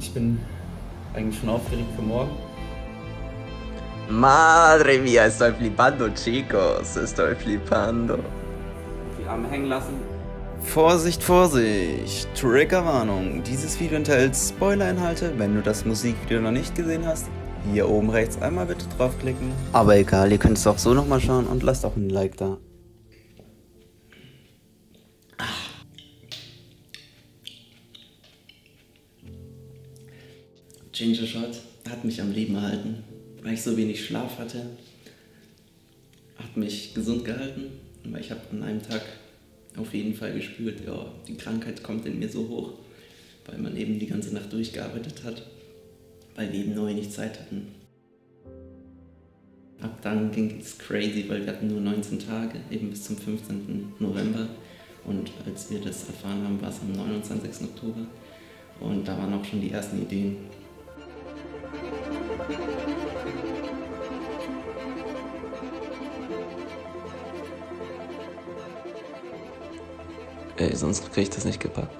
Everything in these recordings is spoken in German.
Ich bin eigentlich schon aufgeregt für morgen. Madre mía, estoy flipando, chicos. Estoy flipando. Die Arme hängen lassen. Vorsicht, Vorsicht! Triggerwarnung! Dieses Video enthält Spoiler-Inhalte. Wenn du das Musikvideo noch nicht gesehen hast, hier oben rechts einmal bitte draufklicken. Aber egal, ihr könnt es auch so nochmal schauen und lasst auch ein Like da. Ginger Shot hat mich am Leben erhalten, weil ich so wenig Schlaf hatte. Hat mich gesund gehalten, weil ich habe an einem Tag auf jeden Fall gespürt, ja, die Krankheit kommt in mir so hoch, weil man eben die ganze Nacht durchgearbeitet hat, weil wir eben neu nicht Zeit hatten. Ab dann ging es crazy, weil wir hatten nur 19 Tage, eben bis zum 15. November. Und als wir das erfahren haben, war es am 29. Oktober. Und da waren auch schon die ersten Ideen. Ey, sonst krieg ich das nicht gepackt.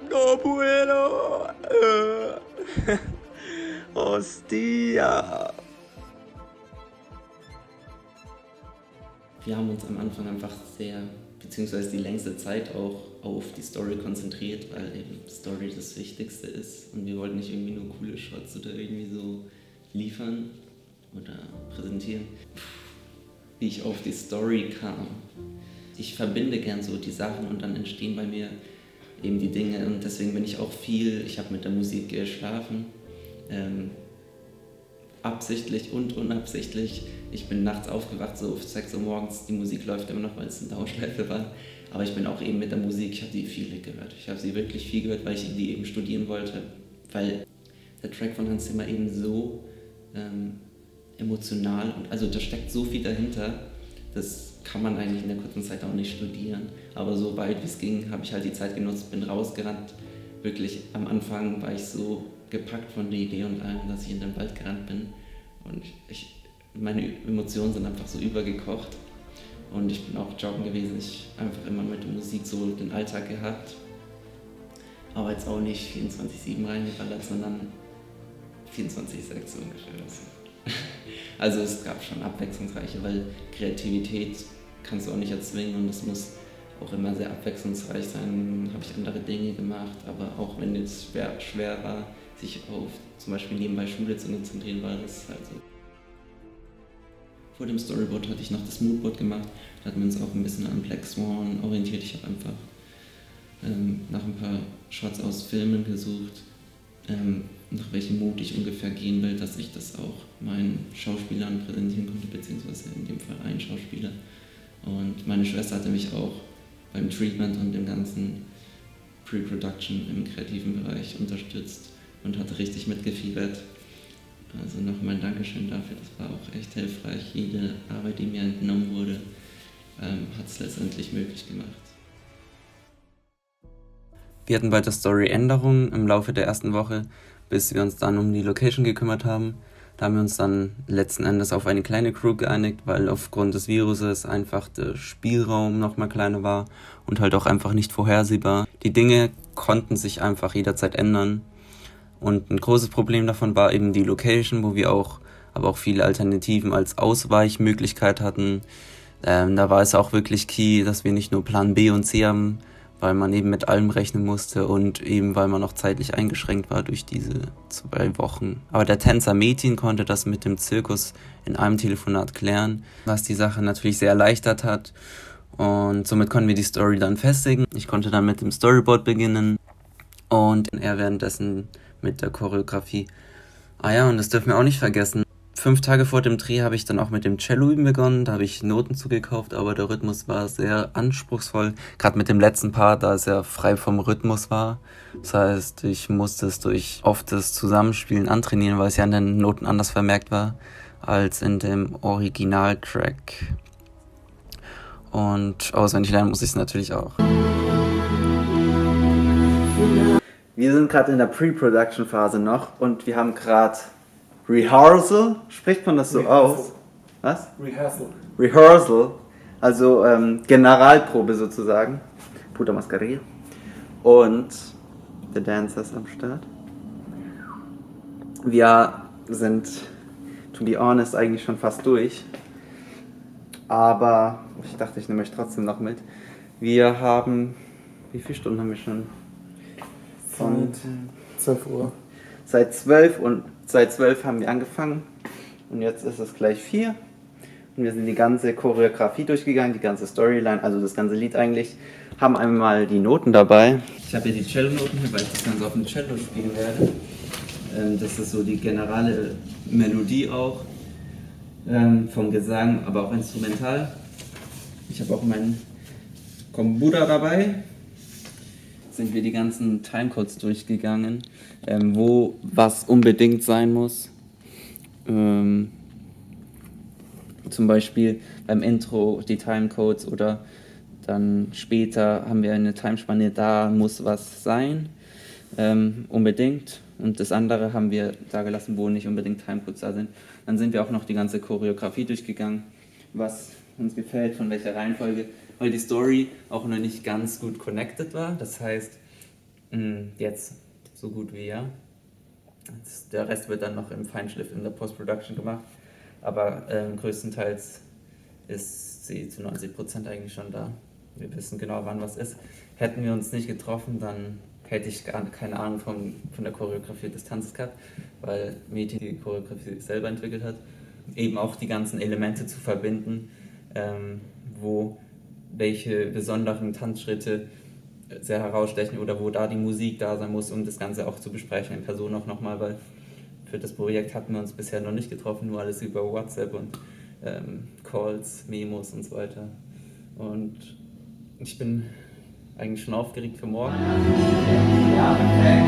No bueno! Hostia! Wir haben uns am Anfang einfach sehr, beziehungsweise die längste Zeit auch auf die Story konzentriert, weil eben Story das Wichtigste ist und wir wollten nicht irgendwie nur coole Shots oder irgendwie so liefern oder präsentieren. Wie ich auf die Story kam. Ich verbinde gern so die Sachen und dann entstehen bei mir eben die Dinge und deswegen bin ich auch ich habe mit der Musik geschlafen, absichtlich und unabsichtlich. Ich bin nachts aufgewacht, so um 6 Uhr morgens, die Musik läuft immer noch, weil es eine Dauerschleife war, aber ich bin auch eben mit der Musik, ich habe die viele gehört. Ich habe sie wirklich viel gehört, weil ich die eben studieren wollte, weil der Track von Hans Zimmer eben so emotional und also da steckt so viel dahinter, das kann man eigentlich in der kurzen Zeit auch nicht studieren. Aber so weit wie es ging, habe ich halt die Zeit genutzt, bin rausgerannt. Wirklich am Anfang war ich so gepackt von der Idee und allem, dass ich in den Wald gerannt bin. Und meine Emotionen sind einfach so übergekocht. Und ich bin auch joggen gewesen. Ich habe einfach immer mit der Musik so den Alltag gehabt. Aber jetzt auch nicht 24/7 reingeballert, sondern 24/6 so ungefähr. Also es gab schon abwechslungsreiche, weil Kreativität kannst du auch nicht erzwingen und es muss auch immer sehr abwechslungsreich sein. Habe ich andere Dinge gemacht, aber auch wenn es schwer war, sich auf zum Beispiel nebenbei Schule zu konzentrieren, war das halt so. Vor dem Storyboard hatte ich noch das Moodboard gemacht, da hatten wir uns auch ein bisschen an Black Swan orientiert. Ich habe einfach nach ein paar Shots aus Filmen gesucht, nach welchem Mut ich ungefähr gehen will, dass ich das auch meinen Schauspielern präsentieren konnte, beziehungsweise in dem Fall einen Schauspieler. Und meine Schwester hatte mich auch beim Treatment und dem ganzen Pre-Production im kreativen Bereich unterstützt und hat richtig mitgefiebert. Also nochmal ein Dankeschön dafür, das war auch echt hilfreich. Jede Arbeit, die mir entnommen wurde, hat es letztendlich möglich gemacht. Wir hatten bei der Story Änderungen im Laufe der ersten Woche, bis wir uns dann um die Location gekümmert haben. Da haben wir uns dann letzten Endes auf eine kleine Crew geeinigt, weil aufgrund des Viruses einfach der Spielraum nochmal kleiner war und halt auch einfach nicht vorhersehbar. Die Dinge konnten sich einfach jederzeit ändern und ein großes Problem davon war eben die Location, wo wir aber auch viele Alternativen als Ausweichmöglichkeit hatten. Da war es auch wirklich key, dass wir nicht nur Plan B und C haben, weil man eben mit allem rechnen musste und eben weil man noch zeitlich eingeschränkt war durch diese 2 Wochen. Aber der Tänzer Metin konnte das mit dem Zirkus in einem Telefonat klären, was die Sache natürlich sehr erleichtert hat. Und somit konnten wir die Story dann festigen. Ich konnte dann mit dem Storyboard beginnen und er währenddessen mit der Choreografie. Ah ja, und das dürfen wir auch nicht vergessen. 5 Tage vor dem Dreh habe ich dann auch mit dem Cello üben begonnen, da habe ich Noten zugekauft, aber der Rhythmus war sehr anspruchsvoll, gerade mit dem letzten Part, da es ja frei vom Rhythmus war. Das heißt, ich musste es durch oft das Zusammenspielen antrainieren, weil es ja an den Noten anders vermerkt war als in dem Originaltrack. Und auswendig lernen muss ich es natürlich auch. Wir sind gerade in der Pre-Production-Phase noch und wir haben gerade Rehearsal, spricht man das so aus? Was? Rehearsal, also Generalprobe sozusagen. Puta Mascarilla. Und der Dancer ist am Start. Wir sind, to be honest, eigentlich schon fast durch. Aber ich dachte, ich nehme euch trotzdem noch mit. Wir haben, wie viele Stunden haben wir schon? Von 12 Uhr. Seit 12 haben wir angefangen und jetzt ist es gleich 4. Und wir sind die ganze Choreografie durchgegangen, die ganze Storyline, also das ganze Lied eigentlich. Haben einmal die Noten dabei. Ich habe hier die Cello-Noten hier, weil ich das Ganze auf dem Cello spielen werde. Das ist so die generelle Melodie auch, vom Gesang, aber auch instrumental. Ich habe auch meinen Kombuda dabei. Sind wir die ganzen Timecodes durchgegangen, wo was unbedingt sein muss. Zum Beispiel beim Intro die Timecodes oder dann später haben wir eine Timespanne, da muss was sein, unbedingt. Und das andere haben wir da gelassen, wo nicht unbedingt Timecodes da sind. Dann sind wir auch noch die ganze Choreografie durchgegangen, was uns gefällt, von welcher Reihenfolge, weil die Story auch noch nicht ganz gut connected war. Das heißt, jetzt so gut wie ja. Der Rest wird dann noch im Feinschliff in der Post-Production gemacht. Aber größtenteils ist sie zu 90% eigentlich schon da. Wir wissen genau, wann was ist. Hätten wir uns nicht getroffen, dann hätte ich gar keine Ahnung von der Choreografie des Tanzes gehabt, weil Meti die Choreografie selber entwickelt hat. Eben auch die ganzen Elemente zu verbinden, wo welche besonderen Tanzschritte sehr herausstechen oder wo da die Musik da sein muss, um das Ganze auch zu besprechen in Person auch nochmal, weil für das Projekt hatten wir uns bisher noch nicht getroffen, nur alles über WhatsApp und Calls, Memos und so weiter. Und ich bin eigentlich schon aufgeregt für morgen. Ja, perfekt.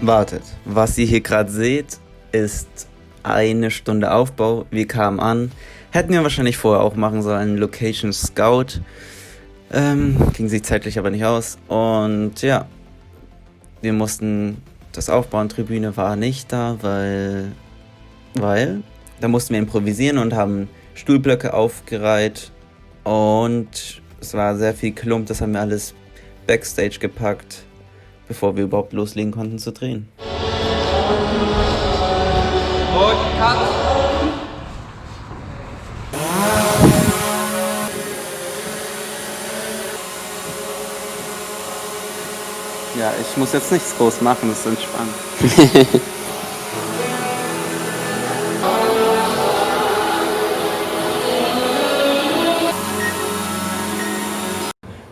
Wartet, was ihr hier gerade seht, ist 1 Stunde Aufbau. Wir kamen an, hätten wir wahrscheinlich vorher auch machen sollen, Location Scout. Ging sich zeitlich aber nicht aus. Und ja, wir mussten das Aufbauen, Tribüne war nicht da, weil da mussten wir improvisieren und haben Stuhlblöcke aufgereiht. Und es war sehr viel Klump, das haben wir alles Backstage gepackt, bevor wir überhaupt loslegen konnten zu drehen. Und Cut! Ja, ich muss jetzt nichts groß machen, das ist entspannt.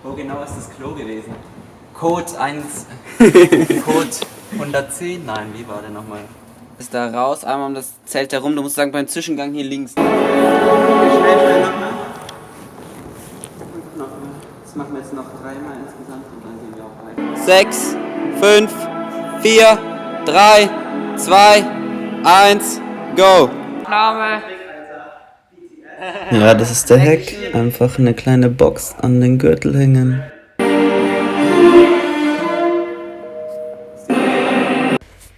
Wo genau ist das Klo gewesen? Code 1, Code 110, nein, wie war der nochmal? Ist da raus, einmal um das Zelt herum, du musst sagen, beim Zwischengang hier links. Schnell nochmal. Das machen wir jetzt noch 3-mal insgesamt und dann gehen wir auch rein. 6, 5, 4, 3, 2, 1, go! Ja, das ist der Hack. Einfach eine kleine Box an den Gürtel hängen.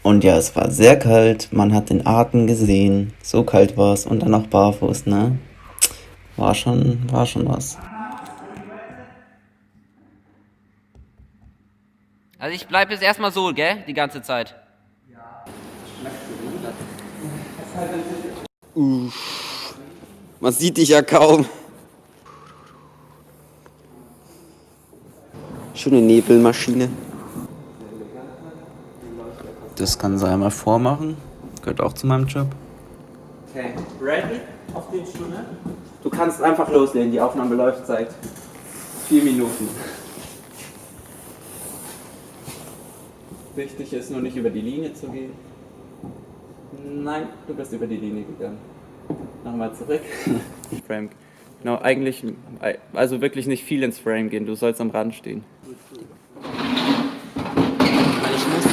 Und ja, es war sehr kalt, man hat den Atem gesehen, so kalt war es und dann noch barfuß, ne? War schon was. Also ich bleibe jetzt erstmal so, gell? Die ganze Zeit. Man sieht dich ja kaum. Schöne Nebelmaschine. Das kann sie einmal vormachen. Gehört auch zu meinem Job. Okay, ready? Auf den Stuhl, ne? Du kannst einfach loslegen, die Aufnahme läuft seit 4 Minuten. Wichtig ist nur nicht über die Linie zu gehen. Nein, du bist über die Linie gegangen. Nochmal zurück. Frame. Genau, eigentlich, also wirklich nicht viel ins Frame gehen, du sollst am Rand stehen. Ich muss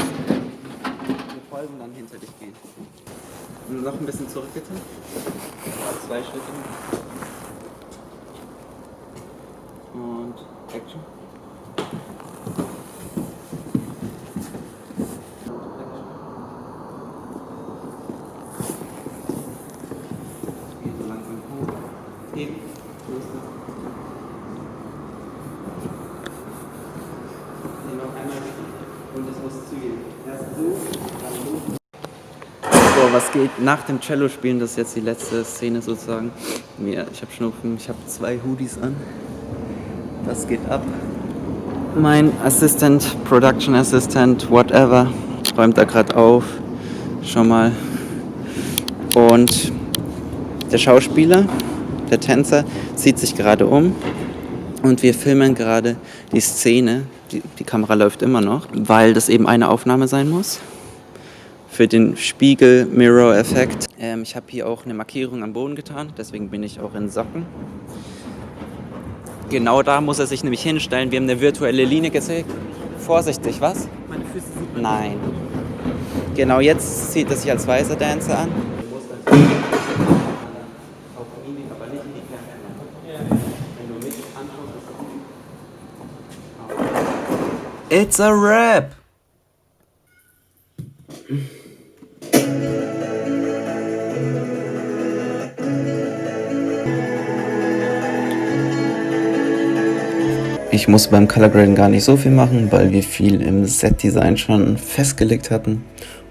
wir folgen dann hinter dich gehen. Und noch ein bisschen zurück bitte. 2 Schritte. Und Action. was geht nach dem Cello spielen? Das ist jetzt die letzte Szene sozusagen. Ich habe Schnupfen, ich habe 2 Hoodies an. Das geht ab. Mein Assistant, Production Assistant, whatever, räumt da gerade auf. Schon mal. Und der Schauspieler, der Tänzer, zieht sich gerade um. Und wir filmen gerade die Szene. Die Kamera läuft immer noch, weil das eben eine Aufnahme sein muss. Für den Spiegel-Mirror-Effekt. Ich habe hier auch eine Markierung am Boden getan, deswegen bin ich auch in Socken. Genau da muss er sich nämlich hinstellen. Wir haben eine virtuelle Linie gesägt. Vorsichtig, was? Meine Füße sieht man. Nein. Genau, jetzt zieht er sich als weißer Dancer an. It's a rap! Ich muss beim Color Grading gar nicht so viel machen, weil wir viel im Set-Design schon festgelegt hatten.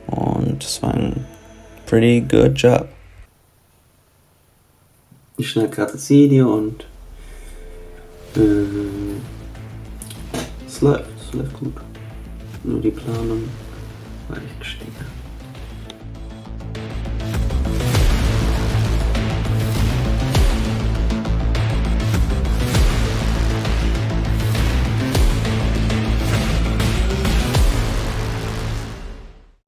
Und es war ein pretty good job. Ich schneide gerade das Video und es läuft gut. Nur die Planung war echt sticker.